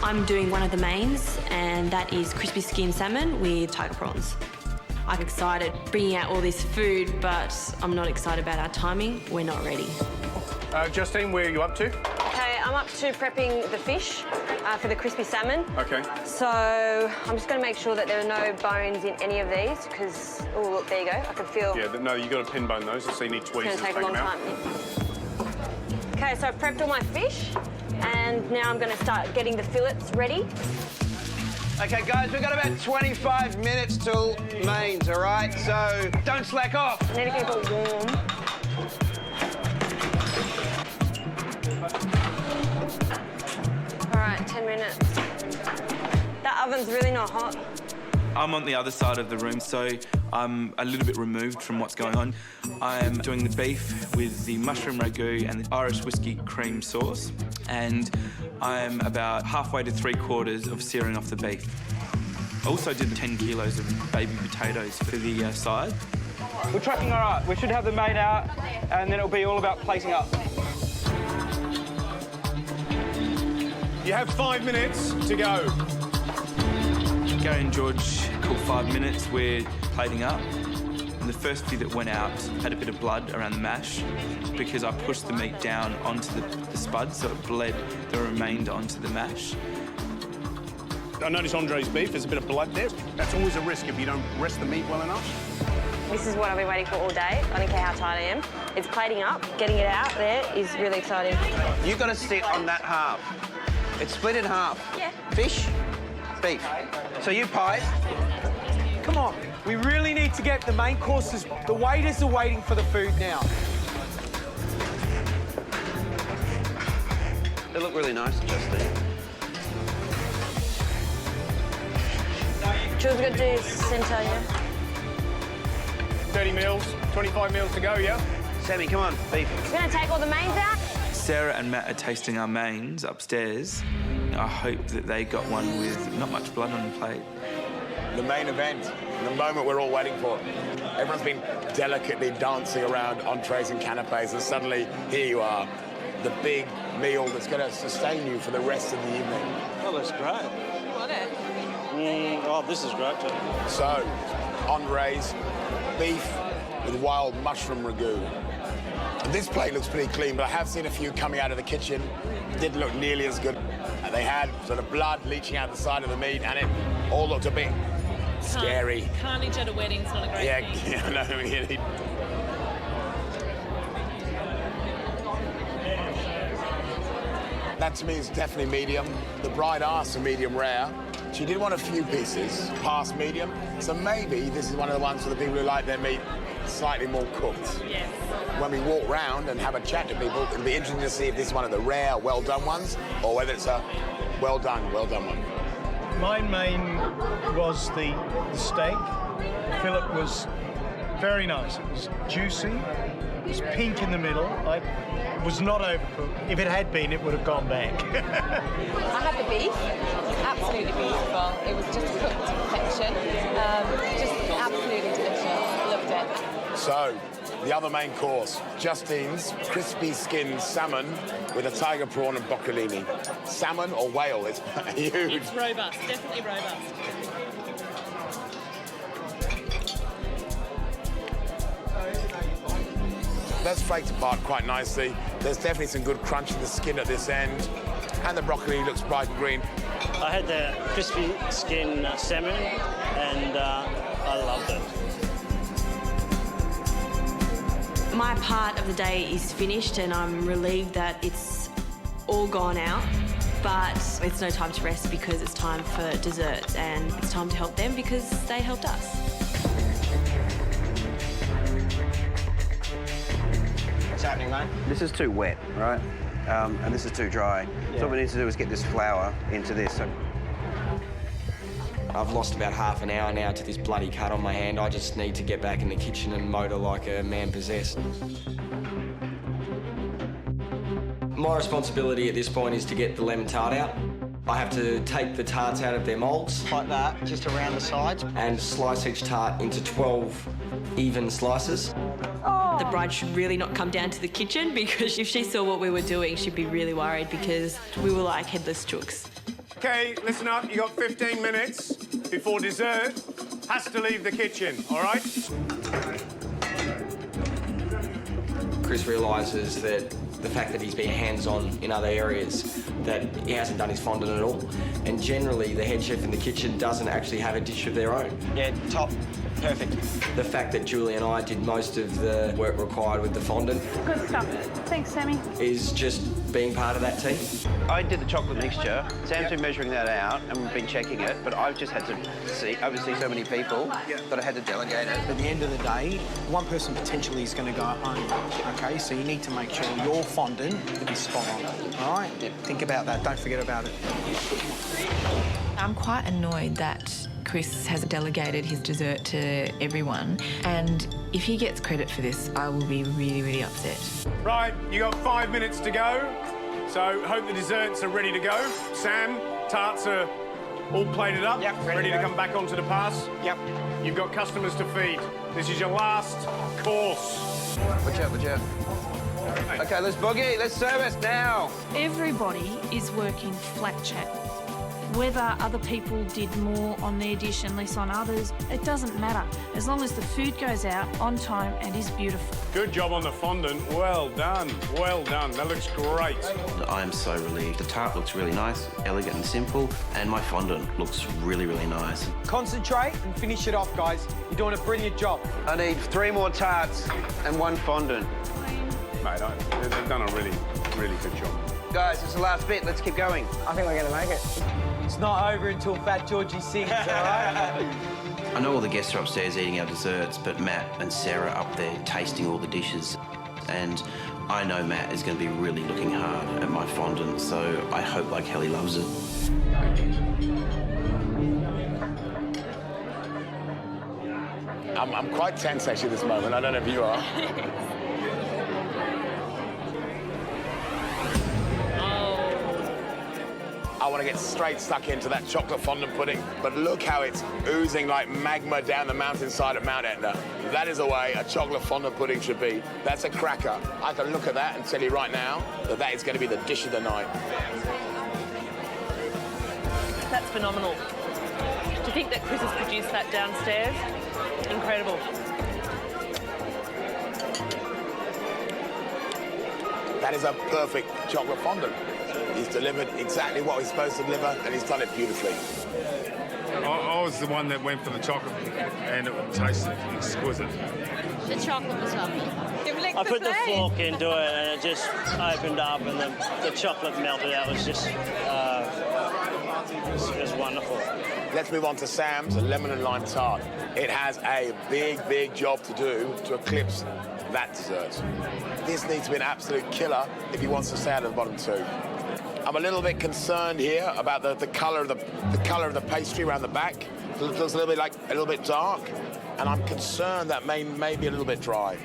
I'm doing one of the mains, and that is crispy skin salmon with tiger prawns. I'm excited bringing out all this food, but I'm not excited about our timing. We're not ready. Justine, where are you up to? Okay, I'm up to prepping the fish for the crispy salmon. Okay. So I'm just going to make sure that there are no bones in any of these because, oh, look, there you go. I can feel... Yeah, no, you've got to pin bone those, so you need tweezers It's to going to take a long time. Okay, so I've prepped all my fish, and now I'm going to start getting the fillets ready. Okay, guys, we've got about 25 minutes till mains, all right? So don't slack off. I need to keep it warm. All right, 10 minutes. That oven's really not hot. I'm on the other side of the room, so I'm a little bit removed from what's going on. I'm doing the beef with the mushroom ragu and the Irish whiskey cream sauce, and I'm about halfway to 3/4 of searing off the beef. I also did 10 kilos of baby potatoes for the side. We're tracking all right. We should have the main out, and then it'll be all about plating up. You have 5 minutes to go. Gary and George cooked 5 minutes. We're plating up. And the first few that went out had a bit of blood around the mash because I pushed the meat down onto the spud, so it bled the remainder onto the mash. I noticed Andre's beef, there's a bit of blood there. That's always a risk if you don't rest the meat well enough. This is what I've been waiting for all day. I don't care how tired I am. It's plating up. Getting it out there is really exciting. You've got to sit on that half. It's split in half. Yeah. Fish, beef. So you pie. Come on, we really need to get the main courses. The waiters are waiting for the food now. They look really nice, Justine. Jules, we're going to do centre, yeah? 30 meals, 25 meals to go, yeah? Sammy, come on, beef. It's going to take all the mains out. Sarah and Matt are tasting our mains upstairs. I hope that they got one with not much blood on the plate. The main event, the moment we're all waiting for. Everyone's been delicately dancing around entrees and canapes, and suddenly here you are, the big meal that's going to sustain you for the rest of the evening. Oh, that's great. What it? Oh, this is great too. So, entrees, beef with wild mushroom ragu. This plate looks pretty clean, but I have seen a few coming out of the kitchen. Didn't look nearly as good. They had sort of blood leaching out the side of the meat, and it all looked a bit scary. Carnage at a wedding's not a great thing. Yeah, no, really. That to me is definitely medium. The bride asked for medium rare. She did want a few pieces past medium, so maybe this is one of the ones for the people who like their meat slightly more cooked. Yes. When we walk round and have a chat to people, it'll be interesting to see if this is one of the rare, well-done ones, or whether it's a well-done one. My main was the steak. Fillet was very nice. It was juicy. It was pink in the middle. It was not overcooked. If it had been, it would have gone back. I had the beef. It was absolutely beautiful. It was just cooked to perfection. Just absolutely delicious. Loved it. So, the other main course, Justine's crispy skinned salmon with a tiger prawn and broccolini. Salmon or whale, it's huge. It's robust, definitely robust. That's flaked apart quite nicely. There's definitely some good crunch in the skin at this end. And the broccoli looks bright and green. I had the crispy skin salmon, and I loved it. My part of the day is finished, and I'm relieved that it's all gone out. But it's no time to rest because it's time for desserts, and it's time to help them because they helped us. What's happening, mate? This is too wet, right? And this is too dry. Yeah. So what we need to do is get this flour into this. I've lost about half an hour now to this bloody cut on my hand. I just need to get back in the kitchen and motor like a man possessed. My responsibility at this point is to get the lemon tart out. I have to take the tarts out of their moulds. Like that, just around the sides. And slice each tart into 12 even slices. Oh. The bride should really not come down to the kitchen because if she saw what we were doing, she'd be really worried because we were like headless chooks. OK, listen up. You got 15 minutes before dessert. Has to leave the kitchen, all right? Chris realises that the fact that he's been hands-on in other areas, that he hasn't done his fondant at all. And generally, the head chef in the kitchen doesn't actually have a dish of their own. Yeah, top. Perfect. The fact that Julie and I did most of the work required with the fondant. Good stuff. Thanks, Sammy. Is just being part of that team. I did the chocolate mixture. Sam's been measuring that out, and we've been checking it, but I've just had to oversee so many people that I had to delegate it. At the end of the day, one person potentially is going to go home, OK? So you need to make sure your fondant is spot on, all right? Yep. Think about that. Don't forget about it. I'm quite annoyed that Chris has delegated his dessert to everyone, and if he gets credit for this, I will be really, really upset. Right, you got 5 minutes to go, so hope the desserts are ready to go. Sam, tarts are all plated up, ready to come back onto the pass. Yep. You've got customers to feed. This is your last course. Watch out, watch out. OK, let's boogie, let's service now. Everybody is working flat chat. Whether other people did more on their dish and less on others, it doesn't matter, as long as the food goes out on time and is beautiful. Good job on the fondant. Well done. Well done. That looks great. I am so relieved. The tart looks really nice, elegant and simple, and my fondant looks really, really nice. Concentrate and finish it off, guys. You're doing a brilliant job. I need 3 more tarts and 1 fondant. Mate, they've done a really, really good job. Guys, it's the last bit. Let's keep going. I think we're going to make it. It's not over until Fat Georgie sings, all right? I know all the guests are upstairs eating our desserts, but Matt and Sarah are up there tasting all the dishes. And I know Matt is going to be really looking hard at my fondant, so I hope like hell he loves it. I'm quite tense, actually, this moment. I don't know if you are. I want to get straight stuck into that chocolate fondant pudding, but look how it's oozing like magma down the mountainside of Mount Etna. That is the way a chocolate fondant pudding should be. That's a cracker. I can look at that and tell you right now that that is going to be the dish of the night. That's phenomenal. To think that Chris has produced that downstairs, incredible. That is a perfect chocolate fondant. He's delivered exactly what he's supposed to deliver, and he's done it beautifully. I was the one that went for the chocolate, and it tasted exquisite. The chocolate was lovely. I put the fork into it, and it just opened up, and the chocolate melted out. It was just, it was wonderful. Let's move on to Sam's lemon and lime tart. It has a big, big job to do to eclipse that dessert. This needs to be an absolute killer if he wants to stay out of the bottom 2. I'm a little bit concerned here about the colour of the pastry around the back. It looks a little bit dark, and I'm concerned that may be a little bit dry.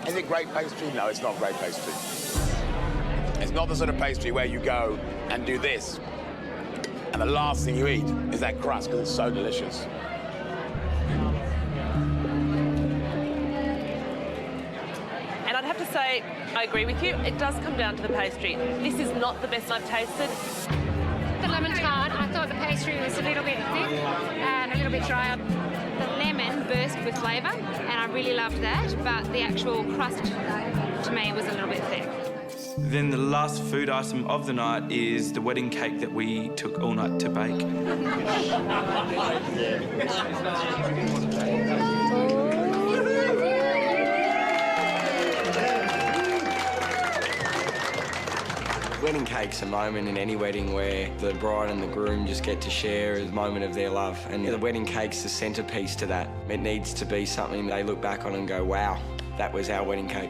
Is it great pastry? No, it's not great pastry. It's not the sort of pastry where you go and do this, and the last thing you eat is that crust because it's so delicious. And I'd have to say, I agree with you, it does come down to the pastry. This is not the best I've tasted. The lemon tart, I thought the pastry was a little bit thick and a little bit drier. The lemon burst with flavour, and I really loved that, but the actual crust, to me, was a little bit thick. Then the last food item of the night is the wedding cake that we took all night to bake. Wedding cake's a moment in any wedding where the bride and the groom just get to share a moment of their love, and the wedding cake's the centrepiece to that. It needs to be something they look back on and go, wow, that was our wedding cake.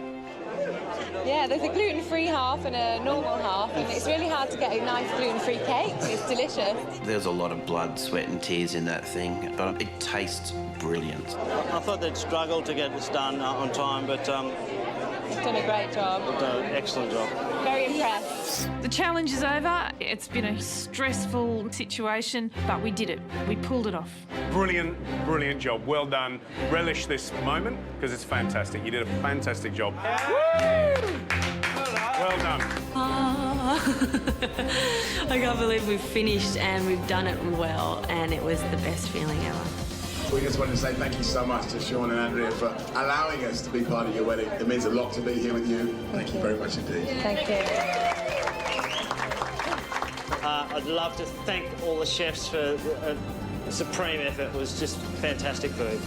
Yeah, there's a gluten-free half and a normal half, and it's really hard to get a nice gluten-free cake. It's delicious. There's a lot of blood, sweat and tears in that thing, but it tastes brilliant. I thought they'd struggle to get this done on time, but You've done a great job. they've done an excellent job. Very impressed. The challenge is over. It's been a stressful situation, but we did it. We pulled it off. Brilliant, brilliant job. Well done. Relish this moment because it's fantastic. You did a fantastic job. Well done. I can't believe we've finished and we've done it well, and it was the best feeling ever. We just wanted to say thank you so much to Sean and Andrea for allowing us to be part of your wedding. It means a lot to be here with you. Thank you very much indeed. Thank you. I'd love to thank all the chefs for a supreme effort. It was just fantastic food.